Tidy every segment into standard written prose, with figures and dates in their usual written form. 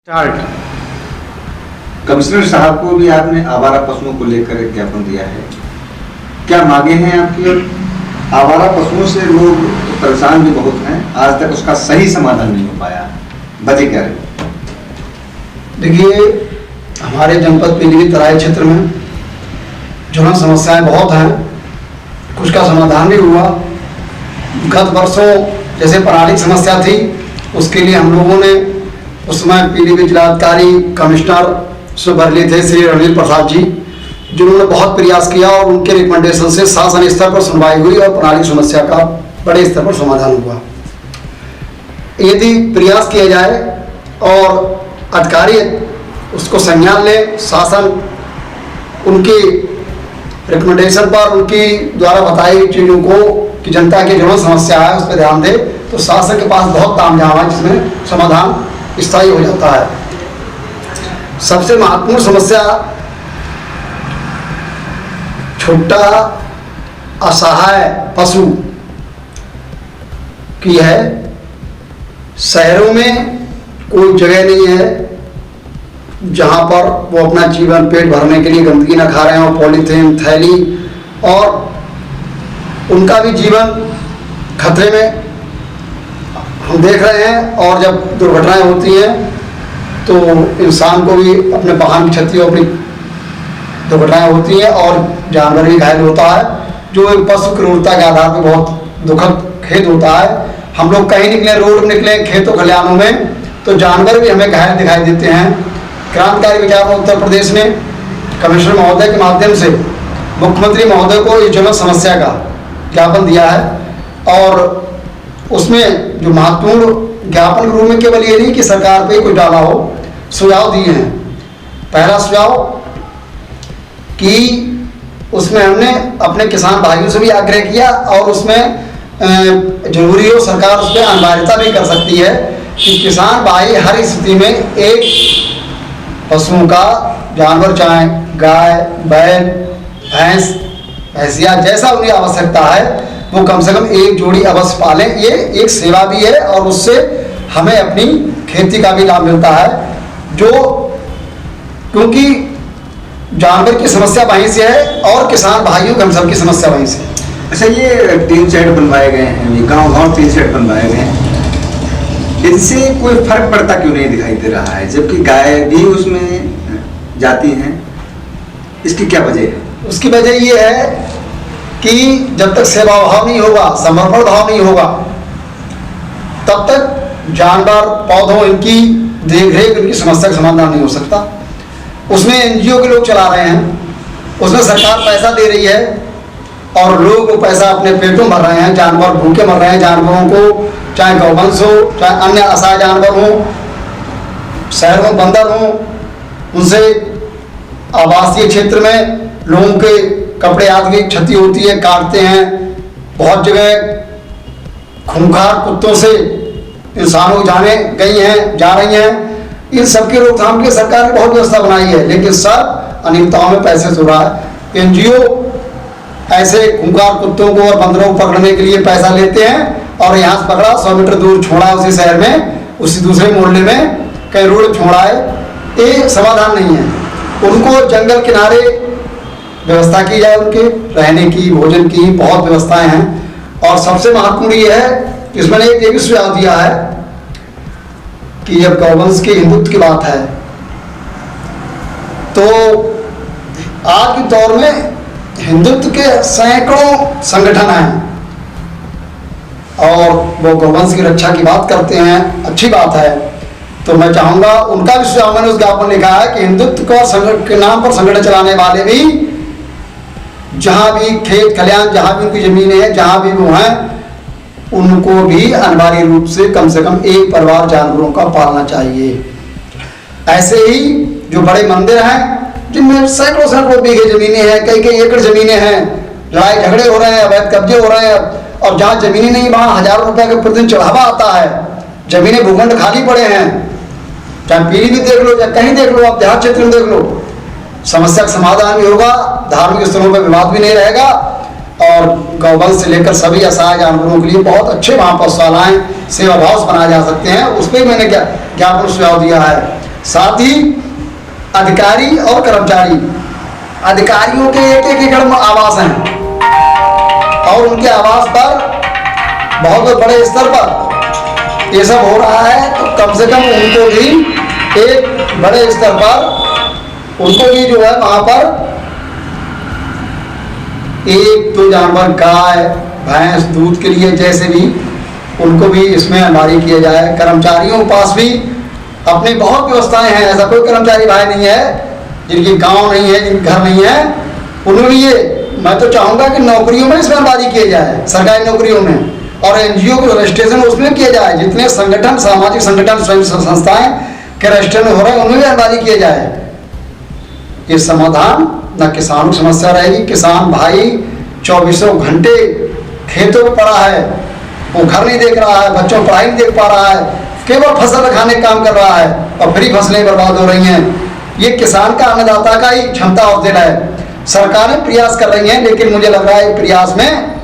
Start. Commissioner साहब को भी आपने आवारा पशुओं को लेकर एक ज्ञापन दिया है, क्या मांगे हैं आपकी? और आवारा पशुओं से लोग परेशान भी बहुत हैं, आज तक उसका सही समाधान नहीं हो पाया, वजह क्या रही? देखिए, हमारे जनपद पीलीभीत तराई क्षेत्र में जो समस्याएं बहुत हैं, कुछ का समाधान भी हुआ। गत वर्षों जैसे प्रणाली समस्या थी, उसके लिए हम लोगों ने उस समय पीलीभीत जिलाधिकारी कमिश्नर से भर लिए थे श्री रणवीर प्रसाद जी, जिन्होंने बहुत प्रयास किया और उनके रिकमेंडेशन से शासन स्तर पर सुनवाई हुई और प्रणाली समस्या का बड़े स्तर पर समाधान हुआ। यदि प्रयास किया जाए और अधिकारी उसको संज्ञान ले, शासन उनकी रिकमेंडेशन पर उनकी द्वारा बताई हुई चीज़ों को कि जनता की जो समस्या है उस पर ध्यान दे, तो शासन के पास बहुत तामझाम है जिसमें समाधान स्थायी हो जाता है। सबसे महत्वपूर्ण समस्या छोटा असहाय पशु की है। शहरों में कोई जगह नहीं है जहां पर वो अपना जीवन पेट भरने के लिए गंदगी न खा रहे हैं, और पॉलीथीन थैली, और उनका भी जीवन खतरे में हम देख रहे हैं। और जब दुर्घटनाएं होती हैं तो इंसान को भी अपने वाहन की क्षति, अपनी दुर्घटनाएं होती हैं और जानवर भी घायल होता है, जो एक पशु क्रूरता के आधार पर बहुत दुखद खेद होता है। हम लोग कहीं निकले, रोड में निकले, खेतों खलिहानों में, तो जानवर भी हमें घायल दिखाई देते हैं। क्रांतिकारी विचार उत्तर प्रदेश में कमिश्नर महोदय के माध्यम से मुख्यमंत्री महोदय को इस जन समस्या का ज्ञापन दिया है, और उसमें जो महत्वपूर्ण ज्ञापन के रूप में केवल ये नहीं कि सरकार पे कुछ डाला हो, सुझाव दिए हैं। पहला सुझाव कि उसमें हमने अपने किसान भाइयों से भी आग्रह किया, और उसमें जरूरी हो सरकार उस पर अनिवार्यता भी कर सकती है कि किसान भाई हर स्थिति में एक पशुओं का, जानवर चाहे गाय, बैल, भैंस, भैंसिया, जैसा उनकी आवश्यकता है वो कम से कम एक जोड़ी अवश्य पालें। ये एक सेवा भी है और उससे हमें अपनी खेती का भी लाभ मिलता है, जो क्योंकि जानवर की समस्या वहीं से है और किसान भाइयों की हम सब की समस्या वहीं से है। अच्छा, ये टीन शेड बनवाए गए हैं, गाँव टीन शेड बनवाए गए हैं, इनसे कोई फर्क पड़ता क्यों नहीं दिखाई दे रहा है, जबकि गाय भी उसमें जाती हैं? इसकी क्या वजह है? उसकी वजह ये है कि जब तक सेवा भाव नहीं होगा, समर्पण भाव नहीं होगा, तब तक जानवर, पौधों, इनकी देखरेख, इनकी समस्या का समाधान नहीं हो सकता। उसमें एनजीओ के लोग चला रहे हैं, उसमें सरकार पैसा दे रही है और लोग वो पैसा अपने पेटों भर रहे हैं, जानवर भूखे मर रहे हैं। जानवरों को, चाहे गौवंश हो, चाहे अन्य असहाय जानवर हो, शहर में बंदर हो, उनसे आवासीय क्षेत्र में लोगों के कपड़े आदि की क्षति होती है, काटते हैं। बहुत जगह खूंखार कुत्तों से इंसानों जाने गई हैं, जा रही हैं। इन सबकी रोकथाम की सरकार ने बहुत व्यवस्था बनाई है, लेकिन सब अनियमितताओं में पैसे से हो रहा है। एनजीओ ऐसे खूंखार कुत्तों को और बंदरों को पकड़ने के लिए पैसा लेते हैं और यहाँ से पकड़ा, 100 मीटर दूर छोड़ा उसी शहर में, उसी दूसरे मोहल्ले में कहीं रोड छोड़ा है। ये समाधान नहीं है। उनको जंगल किनारे व्यवस्था की जाए, उनके रहने की, भोजन की बहुत व्यवस्थाएं हैं। और सबसे महत्वपूर्ण ये है, इसमें एक ये भी सुझाव दिया है कि जब गौवंश के हिंदुत्व की बात है, तो आज के दौर में हिंदुत्व के सैकड़ों संगठन हैं और वो गौवंश की रक्षा की बात करते हैं, अच्छी बात है। तो मैं चाहूँगा, उनका भी सुझाव मैंने उस ज्ञापन में लिखा है कि हिंदुत्व के नाम पर संगठन चलाने वाले भी, जहाँ भी खेत खलिहान, जहाँ भी उनकी ज़मीनें हैं, जहाँ भी वो हैं, उनको भी अनिवार्य रूप से कम एक परिवार जानवरों का पालना चाहिए। ऐसे ही जो बड़े मंदिर हैं जिनमें सैकड़ों बीघे ज़मीनें हैं, कई एकड़ ज़मीनें हैं, लड़ाई झगड़े हो रहे हैं, अवैध कब्जे हो रहे हैं, और जहाँ ज़मीनें नहीं वहाँ हजारों रुपए का प्रतिदिन चढ़ावा आता है, ज़मीनें भूखंड खाली पड़े हैं, चाहे पीलीभीत देख लो, चाहे कहीं देख लो, आप देहात क्षेत्र में देख लो, समस्या का समाधान भी होगा, धार्मिक स्थलों पर विवाद भी नहीं रहेगा, और गौवंश से लेकर सभी असहाय जानवरों के लिए बहुत अच्छे वहाँ पशुशालाएँ, सेवा भाव बनाए जा सकते हैं। उस पर मैंने ज्ञापन सुझाव दिया है। साथ ही अधिकारी और कर्मचारी, अधिकारियों के एक एक एकड़ में आवास हैं और उनके आवास पर बहुत बड़े स्तर पर ये सब हो रहा है, तो कम से कम उनको भी एक बड़े स्तर पर उनको भी जो है वहाँ पर एक तो जानवर गाय भैंस दूध के लिए जैसे भी उनको भी इसमें हमारी किया जाए। कर्मचारियों के पास भी अपनी बहुत व्यवस्थाएं हैं, ऐसा कोई कर्मचारी भाई नहीं है जिनकी गांव नहीं है, जिनके घर नहीं है, उनमें भी ये मैं तो चाहूँगा कि नौकरियों में इसमें हमारी किया जाए, सरकारी नौकरियों में, और एनजीओ के रजिस्ट्रेशन उसमें किया जाए। जितने संगठन, सामाजिक संगठन, स्वयं संस्थाएं के रजिस्ट्रेशन हो रहे हैं उनमें भी हमारी किया जाए। ये समाधान न किसानों की समस्या रहेगी। किसान भाई 24 घंटे खेतों में पड़ा है, वो घर नहीं देख रहा है, बच्चों को पढ़ाई नहीं देख पा रहा है, केवल फसल खाने का काम कर रहा है और फिर फसलें बर्बाद हो रही हैं। ये किसान का, अन्नदाता का ही क्षमता और देना है। सरकारें प्रयास कर रही हैं, लेकिन मुझे लग रहा है प्रयास में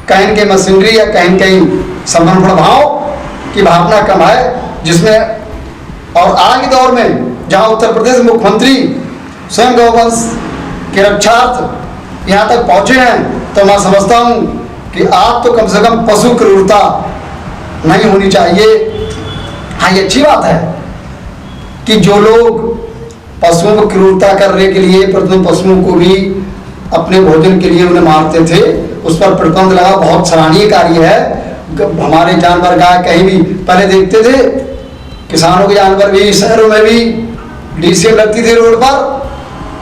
कहीं के मशीनरी या कहीं कहीं संबंध प्रभाव की भावना कम है, जिसमें और आज के दौर में जहां उत्तर प्रदेश मुख्यमंत्री स्वयं गौवंश के रक्षार्थ यहाँ तक पहुँचे हैं, तो मैं समझता हूँ कि आप तो कम से कम पशु क्रूरता नहीं होनी चाहिए। हाँ, ये अच्छी बात है कि जो लोग पशुओं को क्रूरता करने के लिए, प्रतिदिन पशुओं को भी अपने भोजन के लिए उन्हें मारते थे, उस पर प्रतिबंध लगा, बहुत सराहनीय कार्य है। हमारे जानवर गाय कहीं भी पहले देखते थे, किसानों के जानवर भी शहरों में भी डीसीएम लगती थी रोड पर,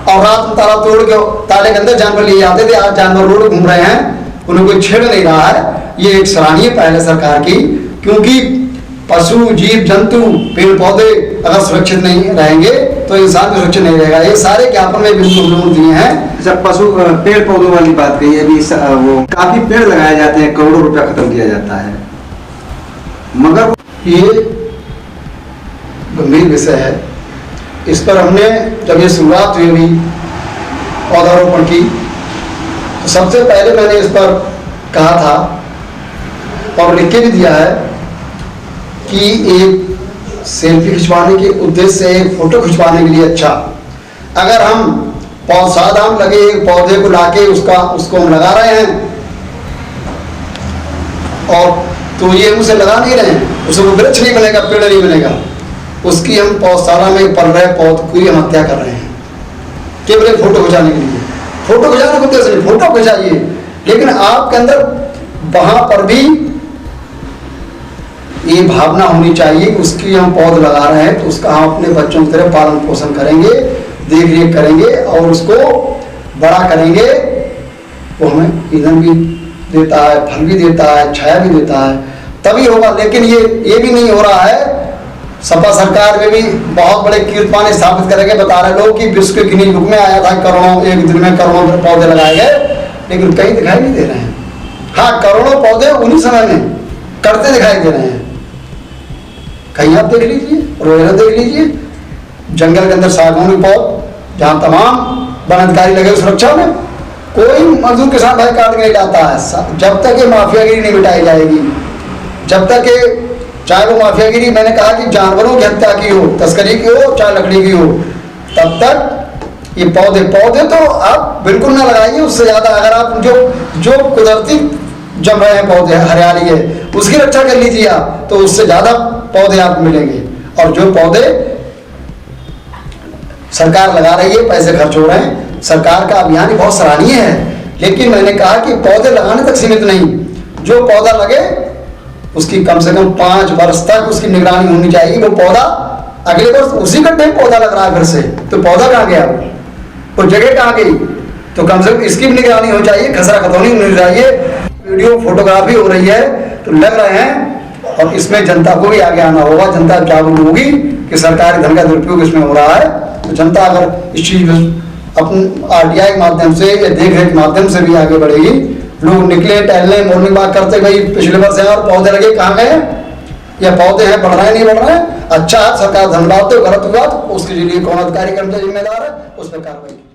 और रात में ताला तोड़ के ताले के अंदर जानवर लिए जाते थे। आज जानवर रोड घूम रहे हैं, उन्हें कोई छेड़ नहीं रहा है। ये एक सराहनीय पहल है सरकार की, क्योंकि पशु, जीव जंतु, पेड़ पौधे अगर सुरक्षित नहीं रहेंगे तो इंसान भी सुरक्षित नहीं रहेगा। ये सारे ज्ञापन में बिल्कुल दिए हैं। जब पशु पेड़ पौधों वाली बात कही, अभी वो काफी पेड़ लगाए जाते हैं, करोड़ों रुपया खत्म किया जाता है, मगर ये गंभीर विषय है। इस पर हमने जब ये शुरुआत हुई अभी पौधारोपण की, तो सबसे पहले मैंने इस पर कहा था और लिख के भी दिया है कि एक सेल्फी खिंचवाने के उद्देश्य से, एक फोटो खिंचवाने के लिए अच्छा, अगर हम पौधाम लगे एक पौधे को लाके उसको हम लगा रहे हैं और तो ये उसे लगा नहीं रहे हैं, उसको वृक्ष नहीं बनेगा, पेड़ नहीं बनेगा, उसकी हम पौधशाला में पल रहे पौध की हम हत्या कर रहे हैं केवल एक फोटो खिंचाने के लिए। फोटो खिंचाने के उद्देश्य नहीं, फोटो खिंचाइए, लेकिन आपके अंदर वहां पर भी ये भावना होनी चाहिए कि उसकी हम पौध लगा रहे हैं तो उसका हम अपने बच्चों की तरह पालन पोषण करेंगे, देख रेख करेंगे और उसको बड़ा करेंगे। वो हमें ईंधन भी देता है, फल भी देता है, छाया भी देता है, तभी होगा। लेकिन ये भी नहीं हो रहा है। सपा सरकार में भी बहुत बड़े कीर्तिमान स्थापित करेंगे, बता रहे लोग कि विश्व के गिनीज बुक में आया था, करोड़ों, एक दिन में करोड़ों पौधे लगाए गए, लेकिन कहीं दिखाई नहीं दे रहे हैं। हाँ, करोड़ों पौधे उन्हीं समय में करते दिखाई दे रहे हैं। कहीं आप देख लीजिए, रोजाना देख लीजिए, जंगल के अंदर सागौन पौध, जहाँ तमाम वन अधिकारी लगे सुरक्षा में, कोई मजदूर किसान भाई काट के नहीं लाता है। जब तक ये माफियागिरी नहीं मिटाई जाएगी, जब तक ये, चाहे वो माफियागिरी मैंने कहा कि जानवरों की हत्या की हो, तस्करी की हो, चाहे लकड़ी की हो, तब तक ये पौधे तो आप बिल्कुल ना लगाइए। उससे ज्यादा अगर आप जो कुदरती जम रहे हैं पौधे, हरियाली है, उसकी रक्षा कर लीजिए आप, तो उससे ज्यादा पौधे आपको मिलेंगे। और जो पौधे सरकार लगा रही है, पैसे खर्च हो रहे हैं, सरकार का अभियान बहुत सराहनीय है, लेकिन मैंने कहा कि पौधे लगाने तक सीमित नहीं, जो पौधा लगे उसकी कम से कम 5 वर्ष तक उसकी निगरानी होनी चाहिए। वो पौधा अगले वर्ष उसी गड्ढे में पौधा लग रहा है फिर से, तो पौधा कहाँ गया, वो जगह कहाँ गई, तो कम से कम इसकी भी निगरानी हो चाहिए, खसरा खतौनी होनी चाहिए। वीडियो फोटोग्राफी हो रही है तो लग रहे हैं, और इसमें जनता को भी आगे आना होगा, जनता जागरूक होगी कि सरकारी धन का दुरुपयोग इसमें हो रहा है। तो जनता अगर इस चीज अपने आरटीआई के माध्यम से या देख रेख के माध्यम से भी आगे बढ़ेगी, लोग निकले टहलने, मॉर्निंग वॉक करते, भाई पिछले वर्ष है और पौधे लगे कहाँ गए, या पौधे हैं, बढ़ रहे हैं नहीं बढ़ रहे हैं, अच्छा सरकार धन्यवाद, तो गलत हुआ तो उसके लिए कौन अधिकारी कर्मचारी जिम्मेदार है, उस पर कार्रवाई।